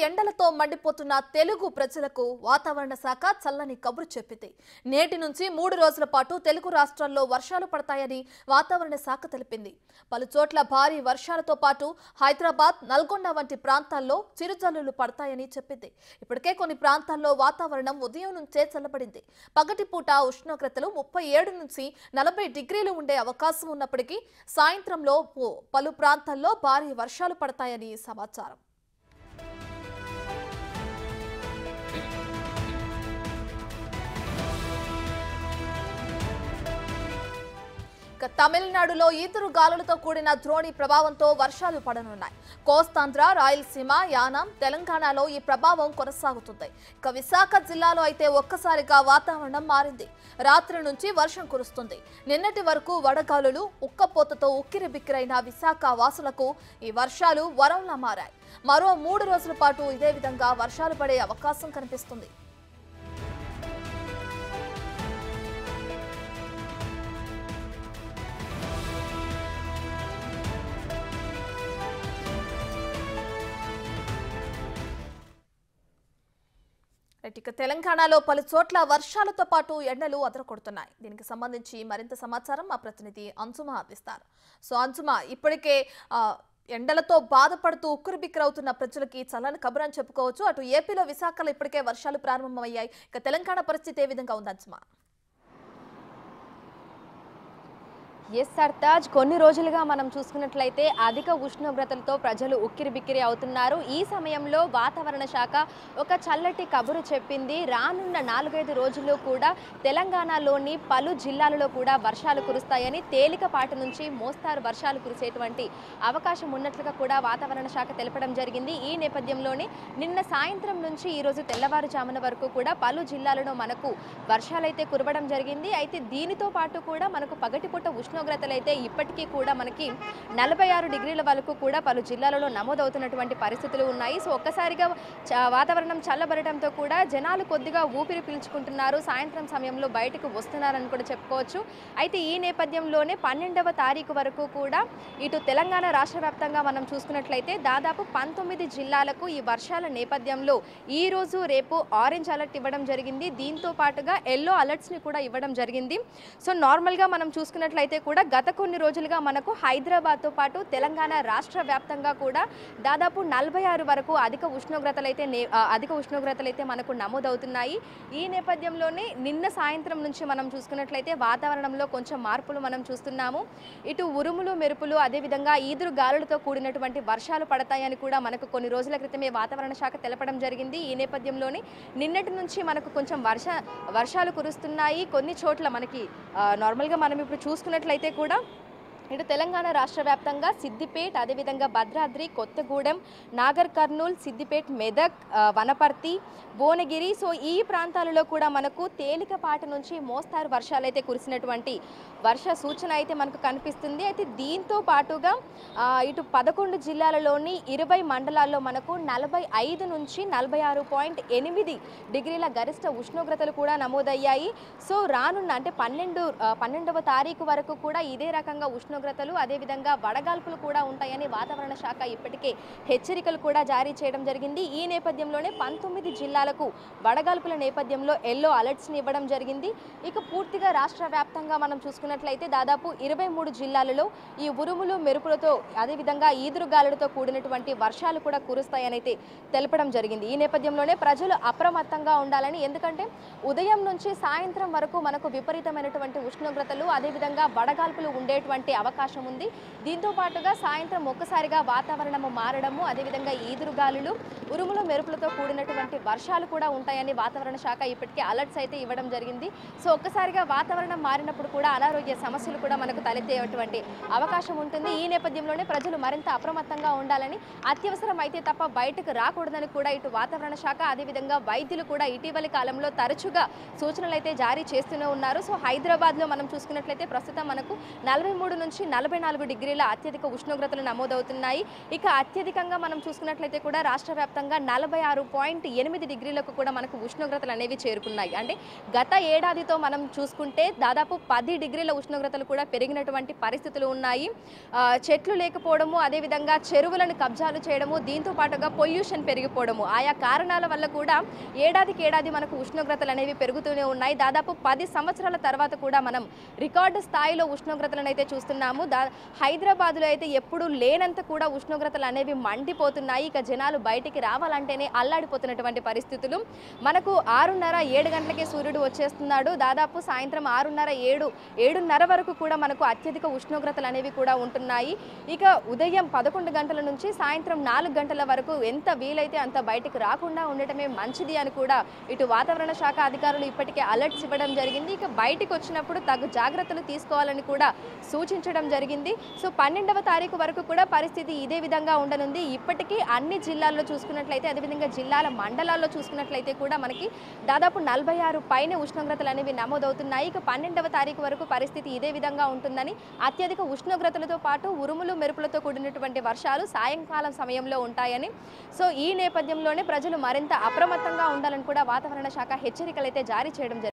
ఎండలతో మండిపోతున్న తెలుగు ప్రజలకు వాతావరణ శాఖ చల్లని కబురు చెప్పింది. నేటి నుంచి 3 రోజుల పాటు తెలుగు రాష్ట్రాల్లో వర్షాలు పడతాయని వాతావరణ శాఖ తెలిపింది. పలు చోట్ల భారీ వర్షాలతో పాటు హైదరాబాద్, నల్గొండ వంటి ప్రాంతాల్లో చిరుజల్లులు పడతాయని చెప్పింది. ఇప్పటికే కొన్ని ప్రాంతాల్లో వాతావరణం ఉదయం నుంచే చల్లబడింది. పగటిపూట ఉష్ణోగ్రతలు 37 నుంచి 40 డిగ్రీలు ఉండే అవకాశం ఉన్నప్పటికీ సాయంత్రంలో పలు ప్రాంతాల్లో భారీ వర్షాలు పడతాయని సమాచారం. తమిళనాడులో ఈదురు గాలులతో కూడిన ద్రోణి ప్రభావంతో వర్షాలు పడనున్నాయి. కోస్తాంధ్ర, రాయలసీమ, యానాం, తెలంగాణలో ఈ ప్రభావం కొనసాగుతుంది. ఇక విశాఖ జిల్లాలో అయితే ఒక్కసారిగా వాతావరణం మారింది. రాత్రి నుంచి వర్షం కురుస్తుంది. నిన్నటి వరకు వడగాలులు, ఉక్కపోతతో ఉక్కిరిబిక్కిరైన విశాఖ వాసులకు ఈ వర్షాలు వరంలా మారాయి. మరో 3 రోజుల పాటు ఇదే విధంగా వర్షాలు పడే అవకాశం కనిపిస్తుంది. ఇక తెలంగాణలో పలు చోట్ల వర్షాలతో పాటు ఎండలు అదరకొడుతున్నాయి. దీనికి సంబంధించి మరింత సమాచారం మా ప్రతినిధి అంజుమా అందిస్తారు. సో అంజుమా, ఇప్పటికే ఎండలతో బాధపడుతూ ఉక్కిరిబిక్కిరవుతున్న ప్రజలకి చల్లని కబురు అని చెప్పుకోవచ్చు. అటు ఏపీలో విశాఖలో ఇప్పటికే వర్షాలు ప్రారంభమయ్యాయి. ఇక తెలంగాణ పరిస్థితి ఏ విధంగా ఉంది అంజుమా? ఎస్ సర్తాజ్, కొన్ని రోజులుగా మనం చూసుకున్నట్లయితే అధిక ఉష్ణోగ్రతలతో ప్రజలు ఉక్కిరిబిక్కిరి అవుతున్నారు. ఈ సమయంలో వాతావరణ శాఖ ఒక చల్లటి కబురు చెప్పింది. రానున్న 4-5 రోజుల్లో కూడా తెలంగాణలోని పలు జిల్లాలలో కూడా వర్షాలు కురుస్తాయని, తేలికపాటి నుంచి మోస్తారు వర్షాలు కురిసేటువంటి అవకాశం ఉన్నట్లుగా కూడా వాతావరణ శాఖ తెలపడం జరిగింది. ఈ నేపథ్యంలోనే నిన్న సాయంత్రం నుంచి ఈరోజు తెల్లవారుజామున వరకు కూడా పలు జిల్లాలలో మనకు వర్షాలైతే కురవడం జరిగింది. అయితే దీనితో పాటు కూడా మనకు పగటిపూట ఉష్ణోగ్రతలు అయితే ఇప్పటికీ కూడా మనకి 46 డిగ్రీల వరకు కూడా పలు జిల్లాలలో నమోదవుతున్నటువంటి పరిస్థితులు ఉన్నాయి. సో ఒక్కసారిగా వాతావరణం చల్లబడటంతో కూడా జనాలు కొద్దిగా ఊపిరి పీల్చుకుంటున్నారు. సాయంత్రం సమయంలో బయటకు వస్తున్నారని కూడా చెప్పుకోవచ్చు. అయితే ఈ నేపథ్యంలోనే 12వ తారీఖు వరకు కూడా ఇటు తెలంగాణ రాష్ట్ర వ్యాప్తంగా మనం చూసుకున్నట్లయితే దాదాపు 19 జిల్లాలకు ఈ వర్షాల నేపథ్యంలో ఈ రోజు రేపు ఆరెంజ్ అలర్ట్ ఇవ్వడం జరిగింది. దీంతో పాటుగా ఎల్లో అలర్ట్స్ని కూడా ఇవ్వడం జరిగింది. సో నార్మల్గా మనం చూసుకున్నట్లయితే కూడా గత కొన్ని రోజులుగా మనకు హైదరాబాద్తో పాటు తెలంగాణ రాష్ట్ర వ్యాప్తంగా కూడా దాదాపు 46 వరకు అధిక ఉష్ణోగ్రతలైతే మనకు నమోదవుతున్నాయి. ఈ నేపథ్యంలోనే నిన్న సాయంత్రం నుంచి మనం చూసుకున్నట్లయితే వాతావరణంలో కొంచెం మార్పులు మనం చూస్తున్నాము. ఇటు ఉరుములు, మెరుపులు, అదేవిధంగా ఈదురు గాలులతో కూడినటువంటి వర్షాలు పడతాయని కూడా మనకు కొన్ని రోజుల క్రితమే వాతావరణ శాఖ తెలపడం జరిగింది. ఈ నేపథ్యంలోనే నిన్నటి నుంచి మనకు కొంచెం వర్షాలు కురుస్తున్నాయి. కొన్ని చోట్ల మనకి నార్మల్గా మనం ఇప్పుడు చూసుకున్నట్లయితే కూడా ఇటు తెలంగాణ రాష్ట్ర వ్యాప్తంగా సిద్దిపేట్, అదేవిధంగా భద్రాద్రి, కొత్తగూడెం, నాగర్ కర్నూల్, సిద్దిపేట్, మెదక్, వనపర్తి, భువనగిరి, సో ఈ ప్రాంతాలలో కూడా మనకు తేలికపాటి నుంచి మోస్తారు వర్షాలు అయితే కురిసినటువంటి వర్ష సూచన అయితే మనకు కనిపిస్తుంది. అయితే దీంతో పాటుగా ఇటు 11 జిల్లాలలోని 20 మండలాల్లో మనకు 45 నుంచి 46.8 డిగ్రీల గరిష్ట ఉష్ణోగ్రతలు కూడా నమోదయ్యాయి. సో రానున్న అంటే 12వ తారీఖు వరకు కూడా ఇదే రకంగా ఉష్ణోగ్రతలు, అదేవిధంగా వడగాల్పులు కూడా ఉంటాయని వాతావరణ శాఖ ఇప్పటికే హెచ్చరికలు కూడా జారీ చేయడం జరిగింది. ఈ నేపథ్యంలోనే 19 జిల్లాలకు వడగాల్పుల నేపథ్యంలో ఎల్లో అలర్ట్స్ని ఇవ్వడం జరిగింది. ఇక పూర్తిగా రాష్ట్ర వ్యాప్తంగా మనం చూసుకున్నట్లయితే దాదాపు 23 జిల్లాలలో ఈ ఉరుములు, మెరుపులతో అదేవిధంగా ఈదురుగాలులతో కూడినటువంటి వర్షాలు కూడా కురుస్తాయని అయితే తెలపడం జరిగింది. ఈ నేపథ్యంలోనే ప్రజలు అప్రమత్తంగా ఉండాలని, ఎందుకంటే ఉదయం నుంచి సాయంత్రం వరకు మనకు విపరీతమైనటువంటి ఉష్ణోగ్రతలు, అదేవిధంగా వడగాల్పులు ఉండేటువంటి అవకాశం ఉంది. దీంతో పాటుగా సాయంత్రం ఒక్కసారిగా వాతావరణము మారడము, అదేవిధంగా ఈదురుగాలులు, ఉరుములు, మెరుపులతో కూడినటువంటి వర్షాలు కూడా ఉంటాయని వాతావరణ శాఖ ఇప్పటికే అలర్ట్స్ అయితే ఇవ్వడం జరిగింది. సో ఒక్కసారిగా వాతావరణం మారినప్పుడు కూడా అనారోగ్య సమస్యలు కూడా మనకు తలెత్తేటువంటి అవకాశం ఉంటుంది. ఈ నేపథ్యంలోనే ప్రజలు మరింత అప్రమత్తంగా ఉండాలని, అత్యవసరం అయితే తప్ప బయటకు రాకూడదని కూడా ఇటు వాతావరణ శాఖ, అదేవిధంగా వైద్యులు కూడా ఇటీవలి కాలంలో తరచుగా సూచనలు అయితే జారీ చేస్తూనే ఉన్నారు. సో హైదరాబాద్లో మనం చూసుకున్నట్లయితే ప్రస్తుతం మనకు 43 నుంచి 44 డిగ్రీల అత్యధిక ఉష్ణోగ్రతలు నమోదవుతున్నాయి. ఇక అత్యధికంగా మనం చూసుకున్నట్లయితే కూడా రాష్ట్ర వ్యాప్తంగా 46.8 డిగ్రీలకు కూడా మనకు ఉష్ణోగ్రతలు అనేవి చేరుకున్నాయి. అంటే గత ఏడాదితో మనం చూసుకుంటే దాదాపు 10 డిగ్రీల ఉష్ణోగ్రతలు కూడా పెరిగినటువంటి పరిస్థితులు ఉన్నాయి. చెట్లు లేకపోవడము, అదేవిధంగా చెరువులను కబ్జాలు చేయడము, దీంతో పాటుగా పొల్యూషన్ పెరిగిపోవడము, ఆయా కారణాల వల్ల కూడా ఏడాదికి ఏడాది మనకు ఉష్ణోగ్రతలు అనేవి పెరుగుతూనే ఉన్నాయి. దాదాపు 10 సంవత్సరాల తర్వాత కూడా మనం రికార్డు స్థాయిలో ఉష్ణోగ్రతలను అయితే చూస్తున్నాము. హైదరాబాద్లో అయితే ఎప్పుడూ లేనంత కూడా ఉష్ణోగ్రతలు అనేవి మండిపోతున్నాయి. ఇక జనాలు బయటికి రావాలంటేనే అల్లాడిపోతున్నటువంటి పరిస్థితులు. మనకు 6:30-7 గంటలకే సూర్యుడు వచ్చేస్తున్నాడు. దాదాపు సాయంత్రం 6:30-7:30 వరకు కూడా మనకు అత్యధిక ఉష్ణోగ్రతలు అనేవి కూడా ఉంటున్నాయి. ఇక ఉదయం 11 గంటల నుంచి సాయంత్రం 4 గంటల వరకు ఎంత వీలైతే అంత బయటికి రాకుండా ఉండటమే మంచిది అని కూడా ఇటు వాతావరణ శాఖ అధికారులు ఇప్పటికే అలర్ట్స్ ఇవ్వడం జరిగింది. ఇక బయటికి వచ్చినప్పుడు తగు జాగ్రత్తలు తీసుకోవాలని కూడా సూచించడం జరిగింది. సో 12వ తారీఖు వరకు కూడా పరిస్థితి ఇదే విధంగా ఉండనుంది. ఇప్పటికీ అన్ని జిల్లాల్లో చూసుకున్నట్లయితే, అదేవిధంగా జిల్లాల మండలాల్లో చూసుకున్నట్లయితే కూడా మనకి దాదాపు 46 పైనే ఉష్ణోగ్రతలు అనేవి నమోదవుతున్నాయి. ఇక 12వ తారీఖు వరకు పరిస్థితి ఇదే విధంగా ఉంటుందని, అత్యధిక ఉష్ణోగ్రతలతో పాటు ఉరుములు మెరుపులతో కూడినటువంటి వర్షాలు సాయంకాలం సమయంలో ఉంటాయని, సో ఈ నేపథ్యంలోనే ప్రజలు మరింత అప్రమత్తంగా ఉండాలని కూడా వాతావరణ శాఖ హెచ్చరికలు అయితే జారీ చేయడం జరిగింది.